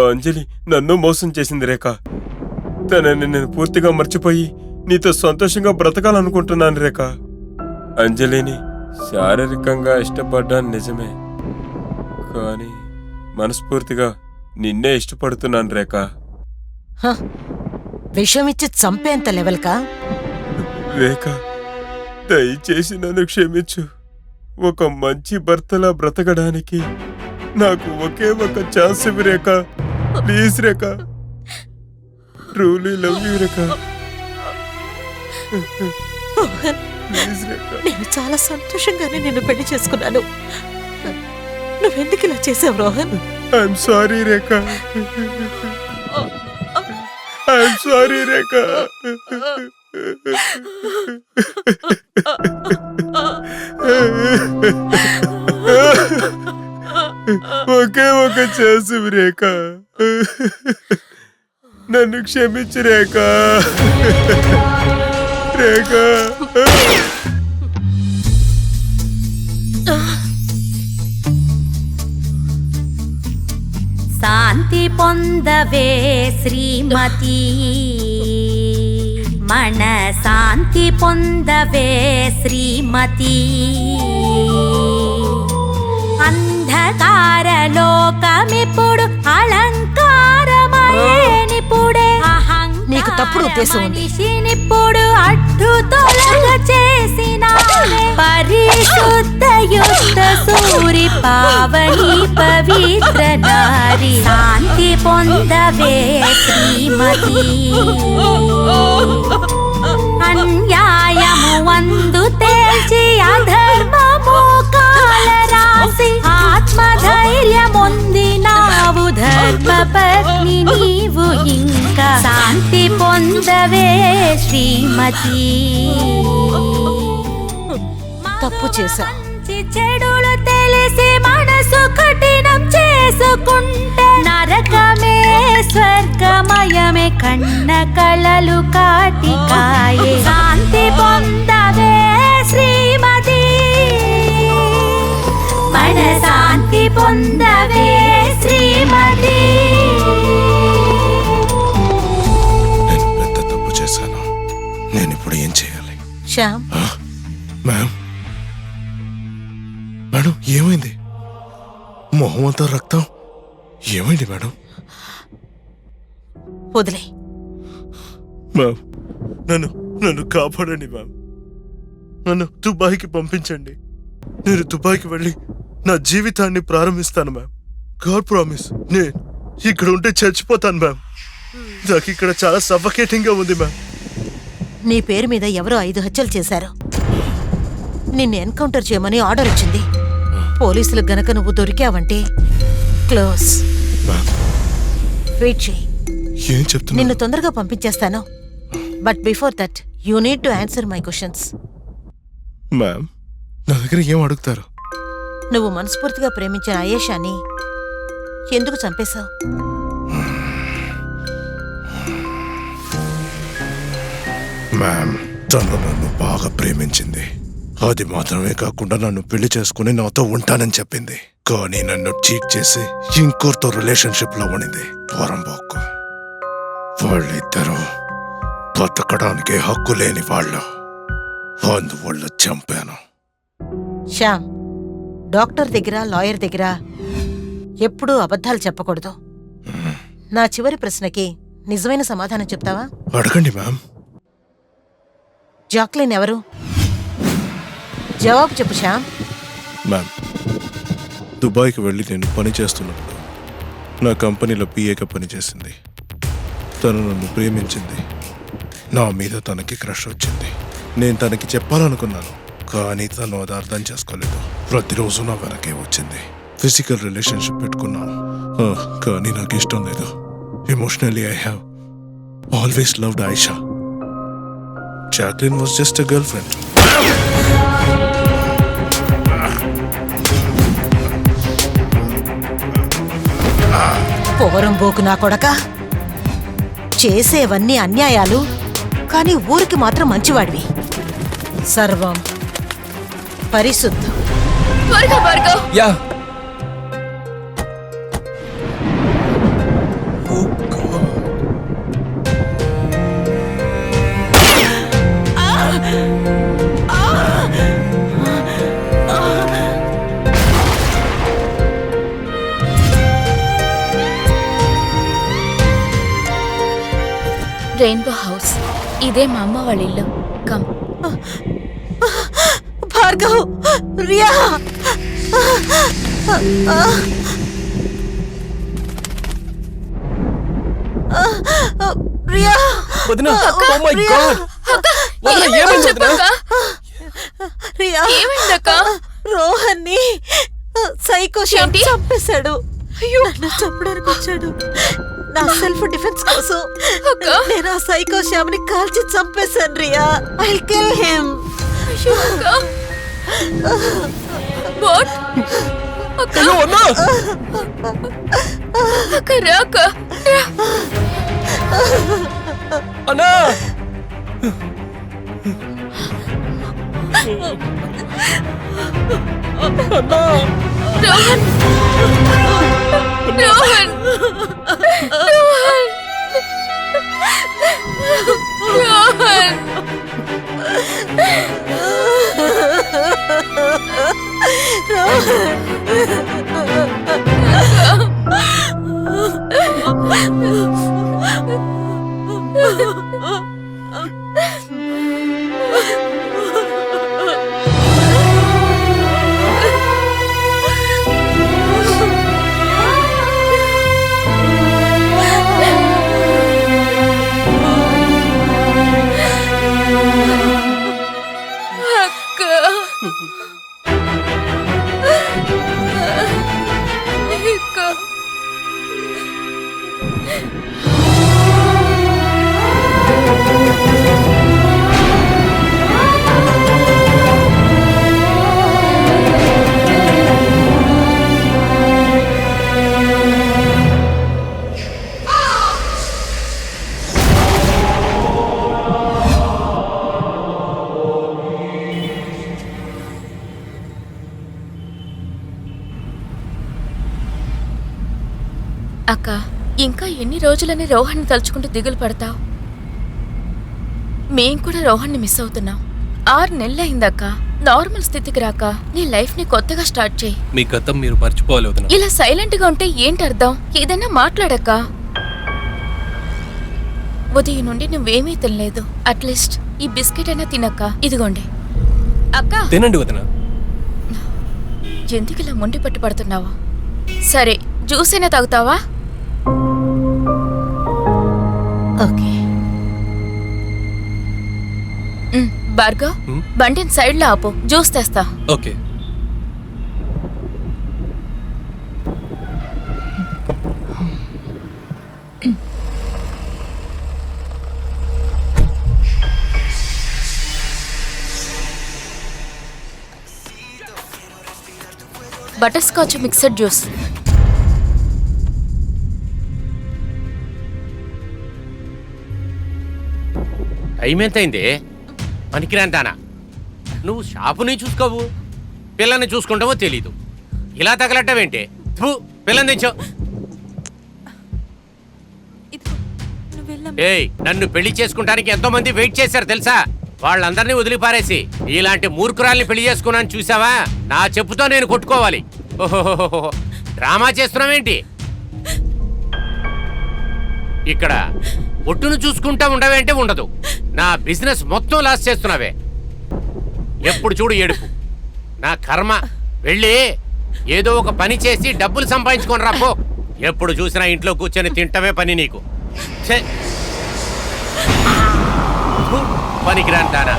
అంజలి నన్ను మోసం చేసింది రేఖ. తనని నేను పూర్తిగా మర్చిపోయి నీతో సంతోషంగా బ్రతకాలనుకుంటున్నాను రేఖ. అంజలిని శారీరకంగా ఇష్టపడ్డాను నిజమే, కానీ మనస్ఫూర్తిగా నిన్నే ఇష్టపడుతున్నాను రేఖ. విషమిచ్చి చంపేంత లెవెల్కా? రేఖ, దయచేసి నన్ను క్షమించు. ఒక మంచి భర్తలా బ్రతకడానికి నాకు ఒకే ఒక ఛాన్స్ ఇవ్వు Rekha. Please Rekha, truly love you Rekha. Please Rekha. నేను చాలా సంతోషంగానే నిన్ను పెళ్లి చేసుకున్నాను. నువ్వెందుకు ఇలా చేసావు Rohan? I'm sorry Rekha. I'm sorry Rekha. ఒకే ఒక ఛాన్స్ రేఖ. నన్ను క్షమించు రేఖ. రేఖ, శాంతి పొందవే శ్రీమతి, మన శాంతి పొందవే శ్రీమతి. అంధకార లోకమిప్పుడు అలంకారమయేనిప్పుడే నీకు తప్పుడు ఉద్దేశం ఉంది. మనిషినిప్పుడు అడ్డు తొలగ చేసిన పరిశుద్ధ యుద్ధ సూరి పావని పవిత్ర నారి. శాంతి పొందవే శ్రీమతి, అన్యాయము వందు తేల్చి అధర్మము కాల రాసి ఆత్మధైర్యమొందినావు ధర్మ పత్ని నీవు ఇంకా. శాంతి పొందవే శ్రీమతి. తప్పు చేశా. చెడులు తెలిసి మనసు కఠినం చేసుకుంటే నరకమే స్వర్గమయమే కన్న కళలు కాటికాయే. శాంతి పొందవే శ్రీమతి, మన శాంతి పొందవే శ్రీమతి. నేను పెద్ద తప్పు చేశాను. నేను ఇప్పుడు ఏం చేయాలి? శ్యామ్, మేడం, మేడం ఏమైంది? మొహం అంతా రక్తం. ఏమైంది మేడం? వదిలే. మ్యామ్, నన్ను కాపాడండి మ్యామ్. నన్ను దుబాయ్కి పంపించండి. నేను దుబాయ్కి వెళ్ళి నా జీవితాన్ని ప్రారంభిస్తాను మ్యామ్. God promise. నేను ఇక్కడ ఉంటే చచ్చిపోతాను మ్యామ్. నాకు ఇక్కడ చాలా సఫకేటింగ్ గా ఉంది మ్యామ్. నీ పేరు మీద ఎవరో 5 హత్యలు చేశారు. నిన్ను ఎన్కౌంటర్ చేయమని ఆర్డర్ వచ్చింది. పోలీసులు గనక నువ్వు దొరికావంటే క్లోజ్. వెయిట్ చేయి, ఏం చెప్తున్నా? నిన్ను తొందరగా పంపించేస్తాను. But before that you need to answer my questions. Ma'am, నా దగ్గర ఏం అడుగుతారు? నువ్వు మనస్ఫూర్తిగా ప్రేమించిన ఆయేషాని ఎందుకు చంపేశావు? మ్యామ్, తను నన్ను బాగా ప్రేమించింది. అది మాత్రమే కాకుండా నన్ను పెళ్లి చేసుకుని నాతో ఉంటానని చెప్పింది. కానీ నన్ను చీట్ చేసి ఇంకోరితో రిలేషన్షిప్ లో ఉండింది. పోరంబోకు. వాళ్ళిద్దరూ బతకడానికి హక్కు లేని వాళ్ళు. అందువల్ల చంపాను. శ్యామ్, డాక్టర్ దగ్గర లాయర్ దగ్గర ఎప్పుడూ అబద్ధాలు చెప్పకూడదు. నా చివరి ప్రశ్నకి నిజమైన సమాధానం చెప్తావా? అడగండి మ్యామ్. జాక్లిన్ ఎవరు? జవాబు చెప్పు శ్యామ్. మ్యామ్, దుబాయ్కి వెళ్ళి నేను పని చేస్తున్నప్పుడు నా కంపెనీలో పిఏగా పనిచేసింది. తను నన్ను ప్రేమించింది. నా మీద తనకి క్రష్ వచ్చింది. నేను తనకి చెప్పాలనుకున్నాను, కానీ తను అది అర్థం చేసుకోలేదు. ప్రతిరోజు నా వెనకే వచ్చింది. ఫిజికల్ రిలేషన్షిప్ పెట్టుకున్నాను, కానీ నాకు ఇష్టం లేదు. Emotionally I have always loved Ayesha. Jacqueline was just a girlfriend. పోరంబోకు నా కొడక. చేసేవన్నీ అన్యాయాలు, కానీ ఊరికి మాత్రం మంచివాడివి. సర్వం పరిశుద్ధం. Rainbow house. ఇదే మా అమ్మ వాళ్ళ ఇల్లు. కమ్. భార్గవ్, రియా, రియా, వదినా, oh my God! వదినా, ఏమైంది వదినా? రియా, ఏమైందక్క? రోహన్ని సైకో శ్యామ్ ఏంటి? చంపేశాడు. నన్ను చంపడానికి వచ్చాడు. నా సెల్ఫ్ డిఫెన్స్ కోసం నేను ఆ సైకో శ్యామ్ ని కాల్చి చంపేశాను. Riya, I kill him. What? అక్క, అయ్యో, వదినా! అక్క రాక. అన్నా! అన్నా! రోహన్, రోహన్, రోహన్, రోహన్. అక్క, ఇంకా ఎన్ని రోజులని రోహన్ని తలుచుకుంటూ దిగులు పడతావు? మేం కూడా రోహన్ని మిస్ అవుతున్నాం. 6 నెలలైందక్క. నార్మల్ స్థితికి రాక నీ లైఫ్ ని కొత్తగా స్టార్ట్ చేయి. మీ గతం మీరు మర్చిపోవాలి వదినా. ఇలా సైలెంట్ గా ఉంటే ఏంటి అర్థం? ఏదైనా మాట్లాడక్క. ఉదయం నుండి నువ్వేమీ తినలేదు. అట్లీస్ట్ ఈ బిస్కెట్ అయినా తినక్క. ఇదిగోండి అక్క. తినండి వదినా. ఎందుకు ఇలా మొండి పట్టు పడుతున్నావా? సరే, జ్యూస్ అయినా తాగుతావా? ఓకే. భార్గవ్, బండిని సైడ్ లో ఆపు. జ్యూస్ తెస్తా. Okay. Butter scotch mixed juice. Time ఎంత అయింది? పనికిరాంతానా? నువ్వు షాపుని చూసుకోవు, పిల్లని చూసుకుంటావో తెలీదు. ఇలా తగలట్టవేంటి? పిల్లని తెచ్చో. ఏయ్, నన్ను పెళ్లి చేసుకుంటానికి ఎంతో మంది వెయిట్ చేశారు తెలుసా? వాళ్ళందరినీ వదిలిపారేసి ఇలాంటి మూర్ఖురాల్ని పెళ్లి చేసుకున్నాను చూసావా? నా చెప్పుతో నేను కొట్టుకోవాలి. ఓహో, డ్రామా చేస్తున్నావేంటి? ఇక్కడ ఒట్టును చూసుకుంటా ఉండవేంటే ఉండదు. నా బిజినెస్ మొత్తం లాస్ చేస్తున్నావే. ఎప్పుడు చూడు ఏడుపు. నా కర్మ. వెళ్ళి ఏదో ఒక పని చేసి డబ్బులు సంపాదించుకొని రాపో. ఎప్పుడు చూసినా ఇంట్లో కూర్చొని తింటమే పని నీకు. పనికిరాంటానా?